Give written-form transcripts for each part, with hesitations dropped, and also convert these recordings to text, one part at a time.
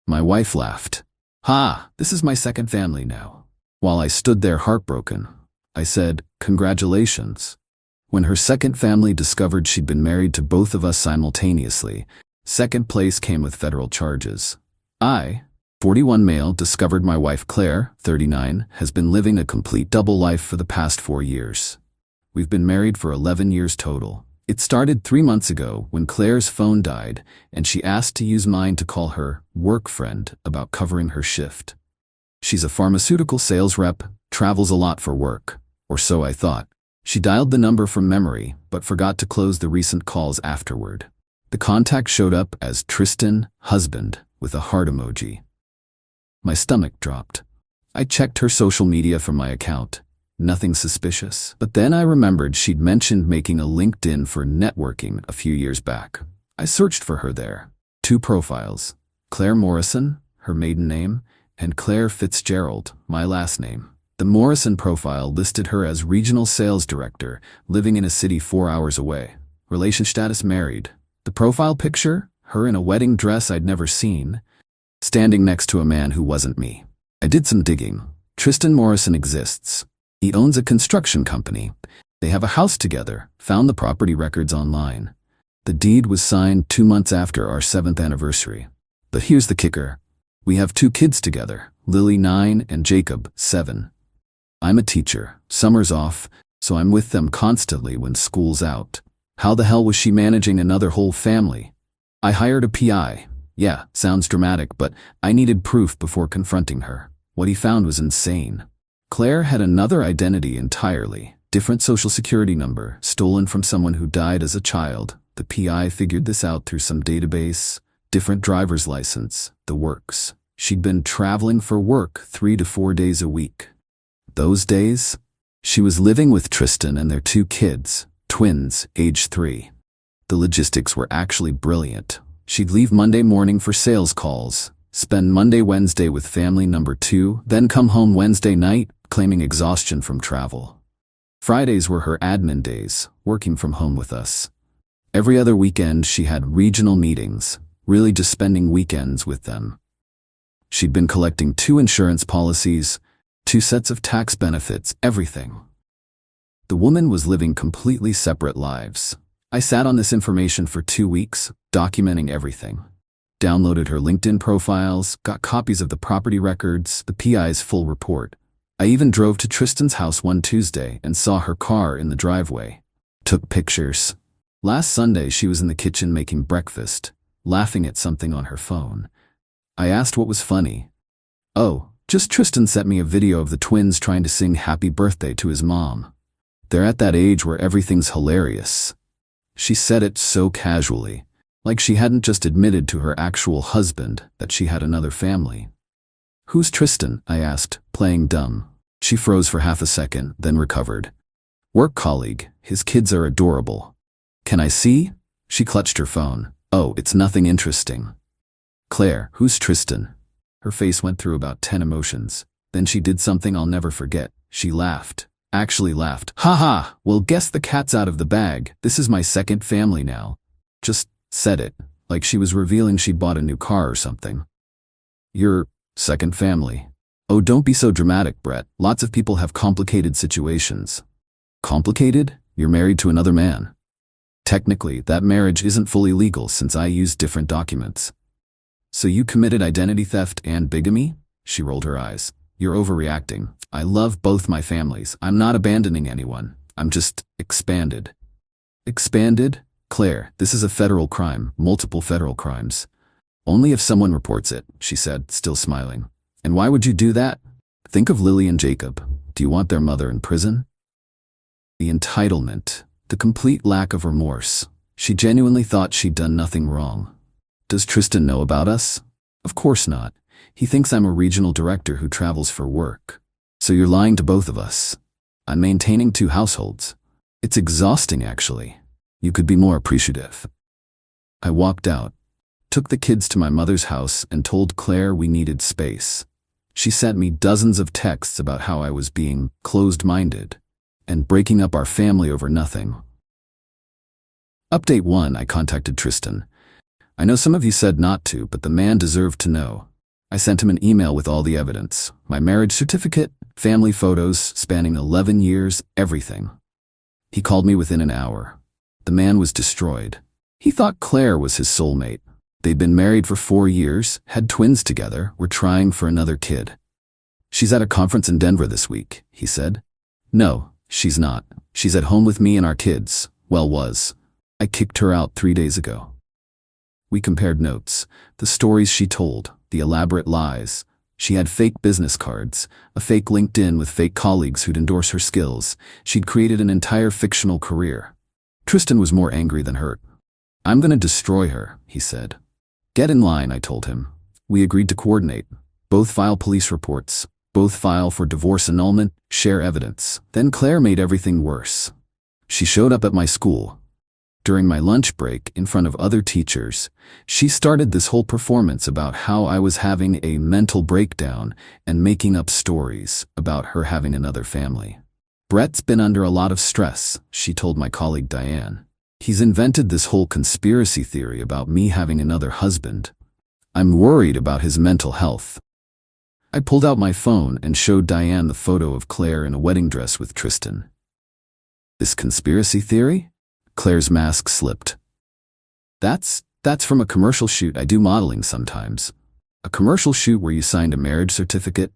My wife laughed. "Ha, this is my second family now." While I stood there heartbroken, I said, "Congratulations." When her second family discovered she'd been married to both of us simultaneously, second place came with federal charges. I, 41 male, discovered my wife Claire, 39, has been living a complete double life for the past 4 years. We've been married for 11 years total. It started 3 months ago when Claire's phone died and she asked to use mine to call her work friend about covering her shift. She's a pharmaceutical sales rep, travels a lot for work, or so I thought. She dialed the number from memory, but forgot to close the recent calls afterward. The contact showed up as Tristan, husband, with a heart emoji. My stomach dropped. I checked her social media from my account. Nothing suspicious. But then I remembered she'd mentioned making a LinkedIn for networking a few years back. I searched for her there. 2 profiles. Claire Morrison, her maiden name, and Claire Fitzgerald, my last name. The Morrison profile listed her as regional sales director, living in a city 4 hours away. Relation status married. The profile picture, her in a wedding dress I'd never seen, standing next to a man who wasn't me. I did some digging. Tristan Morrison exists. He owns a construction company. They have a house together, found the property records online. The deed was signed 2 months after our 7th anniversary. But here's the kicker. We have 2 kids together, Lily 9 and Jacob 7. I'm a teacher, summer's off, so I'm with them constantly when school's out. How the hell was she managing another whole family? I hired a PI. Yeah, sounds dramatic, but I needed proof before confronting her. What he found was insane. Claire had another identity entirely, different social security number, stolen from someone who died as a child. The PI figured this out through some database, different driver's license, the works. She'd been traveling for work 3 to 4 days a week. Those days, she was living with Tristan and their 2 kids, twins, age 3. The logistics were actually brilliant. She'd leave Monday morning for sales calls, spend Monday, Wednesday with family number 2, then come home Wednesday night, claiming exhaustion from travel. Fridays were her admin days, working from home with us. Every other weekend she had regional meetings, really just spending weekends with them. She'd been collecting 2 insurance policies, 2 sets of tax benefits, everything. The woman was living completely separate lives. I sat on this information for 2 weeks, documenting everything. Downloaded her LinkedIn profiles, got copies of the property records, the PI's full report. I even drove to Tristan's house one Tuesday and saw her car in the driveway. Took pictures. Last Sunday she was in the kitchen making breakfast, laughing at something on her phone. I asked what was funny. "Oh, just Tristan sent me a video of the twins trying to sing happy birthday to his mom. They're at that age where everything's hilarious." She said it so casually, like she hadn't just admitted to her actual husband that she had another family. "Who's Tristan?" I asked, playing dumb. She froze for half a second, then recovered. "Work colleague. His kids are adorable." "Can I see?" She clutched her phone. "Oh, it's nothing interesting." "Claire, who's Tristan?" Her face went through about 10 emotions. Then she did something I'll never forget. She laughed. Actually laughed. "Ha ha, well, guess the cat's out of the bag. This is my second family now." Just said it, like she was revealing she'd bought a new car or something. "Your second family?" "Oh, don't be so dramatic, Brett. Lots of people have complicated situations." "Complicated? You're married to another man." "Technically, that marriage isn't fully legal since I used different documents." "So you committed identity theft and bigamy?" She rolled her eyes. "You're overreacting. I love both my families. I'm not abandoning anyone. I'm just expanded." "Expanded? Claire, this is a federal crime, multiple federal crimes. Only if someone reports it," she said, still smiling. "And why would you do that? Think of Lily and Jacob. Do you want their mother in prison?" The entitlement, the complete lack of remorse. She genuinely thought she'd done nothing wrong. "Does Tristan know about us?" "Of course not. He thinks I'm a regional director who travels for work." "So you're lying to both of us." "I'm maintaining 2 households. It's exhausting, actually. You could be more appreciative." I walked out, took the kids to my mother's house and told Claire we needed space. She sent me dozens of texts about how I was being closed-minded and breaking up our family over nothing. Update 1. I contacted Tristan. "I know some of you said not to, but the man deserved to know. I sent him an email with all the evidence. My marriage certificate, family photos spanning 11 years, everything. He called me within an hour. The man was destroyed. He thought Claire was his soulmate. They'd been married for 4 years, had twins together, were trying for another kid. She's at a conference in Denver this week, he said. No, she's not. She's at home with me and our kids. Well, was. I kicked her out 3 days ago. We compared notes, the stories she told, the elaborate lies. She had fake business cards, a fake LinkedIn with fake colleagues who'd endorse her skills. She'd created an entire fictional career. Tristan was more angry than hurt. I'm gonna destroy her, he said. Get in line, I told him. We agreed to coordinate. Both file police reports. Both file for divorce annulment, share evidence. Then Claire made everything worse. She showed up at my school. During my lunch break, in front of other teachers, she started this whole performance about how I was having a mental breakdown and making up stories about her having another family. Brett's been under a lot of stress, she told my colleague Diane. He's invented this whole conspiracy theory about me having another husband. I'm worried about his mental health. I pulled out my phone and showed Diane the photo of Claire in a wedding dress with Tristan. This conspiracy theory? Claire's mask slipped. That's from a commercial shoot I do modeling sometimes. A commercial shoot where you signed a marriage certificate?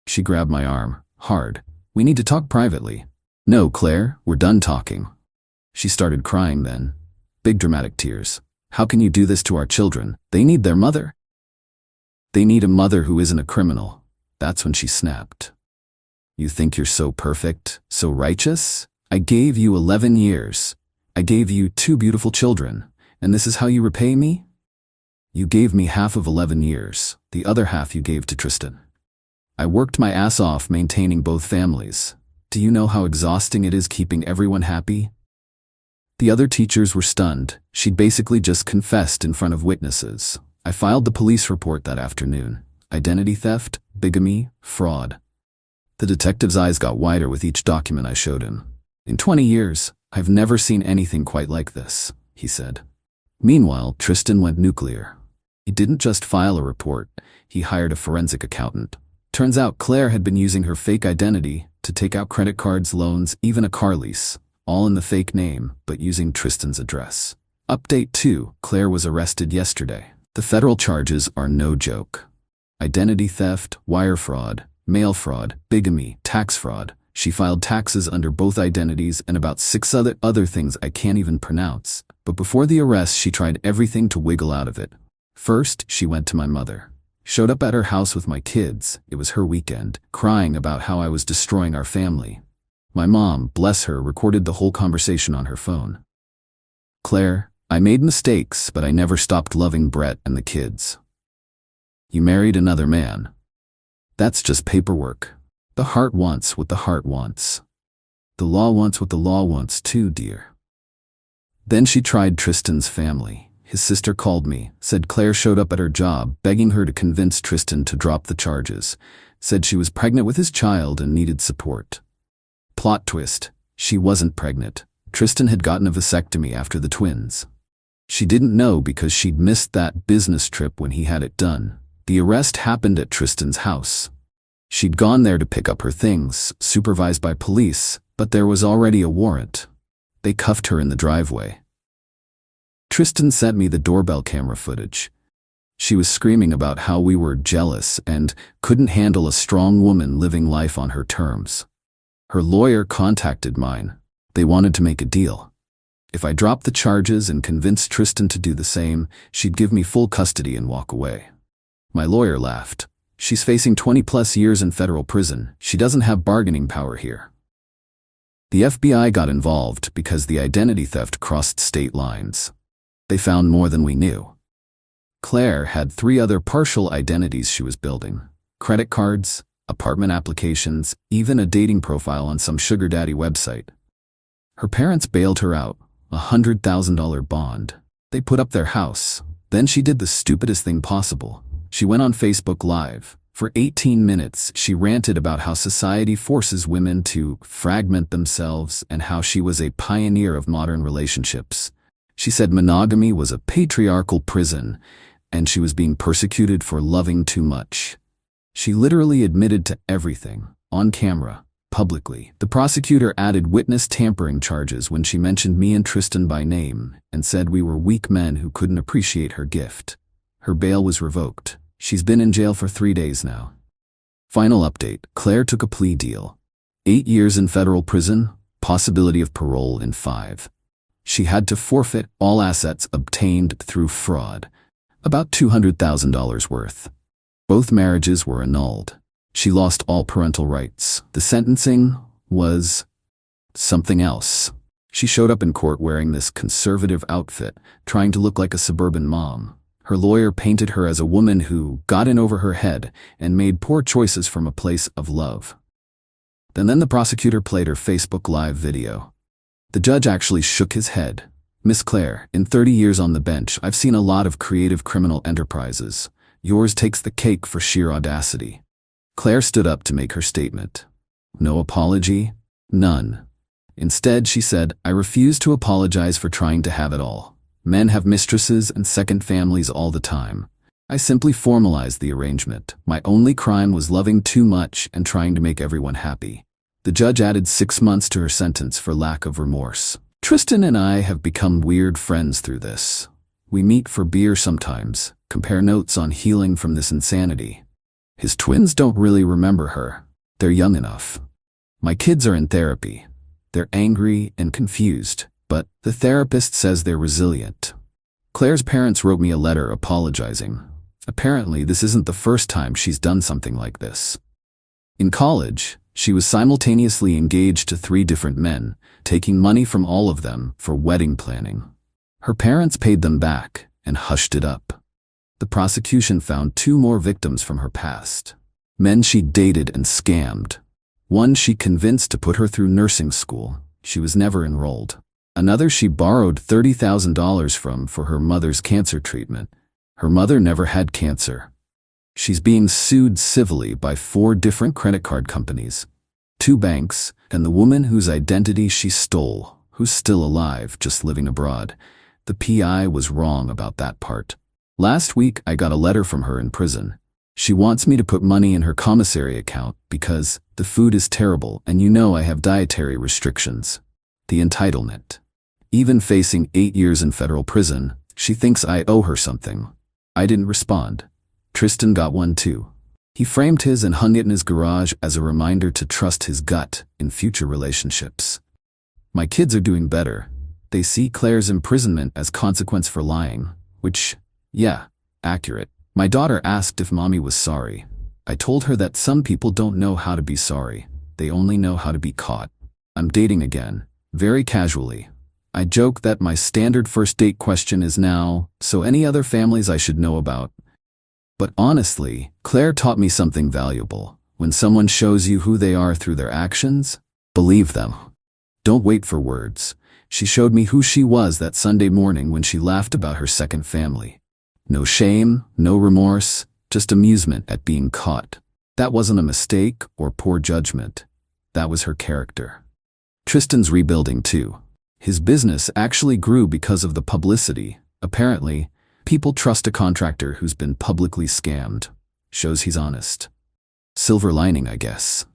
She grabbed my arm, hard. We need to talk privately. No, Claire, we're done talking. She started crying then. Big dramatic tears. How can you do this to our children? They need their mother. They need a mother who isn't a criminal. That's when she snapped. You think you're so perfect, so righteous? I gave you 11 years. I gave you 2 beautiful children, and this is how you repay me? You gave me half of 11 years, the other half you gave to Tristan. I worked my ass off maintaining both families. Do you know how exhausting it is keeping everyone happy? The other teachers were stunned. She'd basically just confessed in front of witnesses. I filed the police report that afternoon. Identity theft, bigamy, fraud. The detective's eyes got wider with each document I showed him. In 20 years, I've never seen anything quite like this, he said. Meanwhile, Tristan went nuclear. He didn't just file a report, he hired a forensic accountant. Turns out Claire had been using her fake identity to take out credit cards, loans, even a car lease, all in the fake name, but using Tristan's address. Update 2, Claire was arrested yesterday. The federal charges are no joke. Identity theft, wire fraud, mail fraud, bigamy, tax fraud. She filed taxes under both identities and about 6 other things I can't even pronounce. But before the arrest, she tried everything to wiggle out of it. First, she went to my mother. Showed up at her house with my kids, it was her weekend, crying about how I was destroying our family. My mom, bless her, recorded the whole conversation on her phone. Claire, I made mistakes, but I never stopped loving Brett and the kids. You married another man. That's just paperwork. The heart wants what the heart wants. The law wants what the law wants too, dear. Then she tried Tristan's family. His sister called me, said Claire showed up at her job, begging her to convince Tristan to drop the charges. Said she was pregnant with his child and needed support. Plot twist, she wasn't pregnant. Tristan had gotten a vasectomy after the twins. She didn't know because she'd missed that business trip when he had it done. The arrest happened at Tristan's house. She'd gone there to pick up her things, supervised by police, but there was already a warrant. They cuffed her in the driveway. Tristan sent me the doorbell camera footage. She was screaming about how we were jealous and couldn't handle a strong woman living life on her terms. Her lawyer contacted mine. They wanted to make a deal. If I dropped the charges and convinced Tristan to do the same, she'd give me full custody and walk away. My lawyer laughed. She's facing 20+ years in federal prison. She doesn't have bargaining power here. The FBI got involved because the identity theft crossed state lines. They found more than we knew. Claire had 3 other partial identities she was building. Credit cards, apartment applications, even a dating profile on some sugar daddy website. Her parents bailed her out, a $100,000 bond. They put up their house. Then she did the stupidest thing possible. She went on Facebook Live. For 18 minutes, she ranted about how society forces women to fragment themselves and how she was a pioneer of modern relationships. She said monogamy was a patriarchal prison and she was being persecuted for loving too much. She literally admitted to everything, on camera, publicly. The prosecutor added witness tampering charges when she mentioned me and Tristan by name and said we were weak men who couldn't appreciate her gift. Her bail was revoked. She's been in jail for 3 days now. Final update: Claire took a plea deal. 8 years in federal prison, possibility of parole in 5. She had to forfeit all assets obtained through fraud, about $200,000 worth. Both marriages were annulled. She lost all parental rights. The sentencing was something else. She showed up in court wearing this conservative outfit, trying to look like a suburban mom. Her lawyer painted her as a woman who got in over her head and made poor choices from a place of love. Then the prosecutor played her Facebook Live video. The judge actually shook his head. "Miss Claire, in 30 years on the bench, I've seen a lot of creative criminal enterprises. Yours takes the cake for sheer audacity." Claire stood up to make her statement. No apology? None. Instead, she said, "I refuse to apologize for trying to have it all. Men have mistresses and second families all the time. I simply formalized the arrangement. My only crime was loving too much and trying to make everyone happy." The judge added 6 months to her sentence for lack of remorse. "Tristan and I have become weird friends through this. We meet for beer sometimes, compare notes on healing from this insanity. His twins don't really remember her. They're young enough. My kids are in therapy. They're angry and confused, but the therapist says they're resilient." Claire's parents wrote me a letter apologizing. Apparently, this isn't the first time she's done something like this. In college, she was simultaneously engaged to 3 different men, taking money from all of them for wedding planning. Her parents paid them back and hushed it up. The prosecution found 2 more victims from her past. Men she dated and scammed. One she convinced to put her through nursing school. She was never enrolled. Another she borrowed $30,000 from for her mother's cancer treatment. Her mother never had cancer. She's being sued civilly by 4 different credit card companies, 2 banks, and the woman whose identity she stole, who's still alive, just living abroad. The PI was wrong about that part. Last week, I got a letter from her in prison. She wants me to put money in her commissary account because the food is terrible and you know I have dietary restrictions. The entitlement. Even facing 8 years in federal prison, she thinks I owe her something. I didn't respond. Tristan got one too. He framed his and hung it in his garage as a reminder to trust his gut in future relationships. My kids are doing better. They see Claire's imprisonment as consequence for lying, which, yeah, accurate. My daughter asked if mommy was sorry. I told her that some people don't know how to be sorry. They only know how to be caught. I'm dating again, very casually. I joke that my standard first date question is now, so any other families I should know about? But honestly, Claire taught me something valuable. When someone shows you who they are through their actions, believe them. Don't wait for words. She showed me who she was that Sunday morning when she laughed about her second family. No shame, no remorse, just amusement at being caught. That wasn't a mistake or poor judgment. That was her character. Tristan's rebuilding too. His business actually grew because of the publicity. Apparently, people trust a contractor who's been publicly scammed. Shows he's honest. Silver lining, I guess.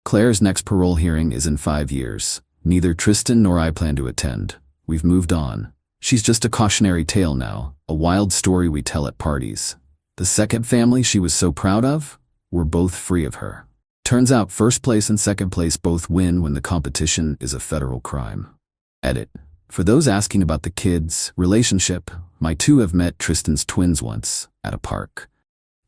Claire's next parole hearing is in 5 years. Neither Tristan nor I plan to attend. We've moved on. She's just a cautionary tale now, a wild story we tell at parties. The second family she was so proud of, we're both free of her. Turns out first place and second place both win when the competition is a federal crime. Edit. For those asking about the kids' relationship, my 2 have met Tristan's twins once, at a park.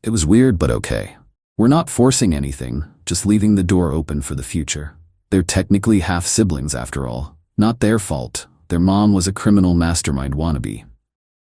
It was weird but okay. We're not forcing anything, just leaving the door open for the future. They're technically half-siblings after all. Not their fault. Their mom was a criminal mastermind wannabe.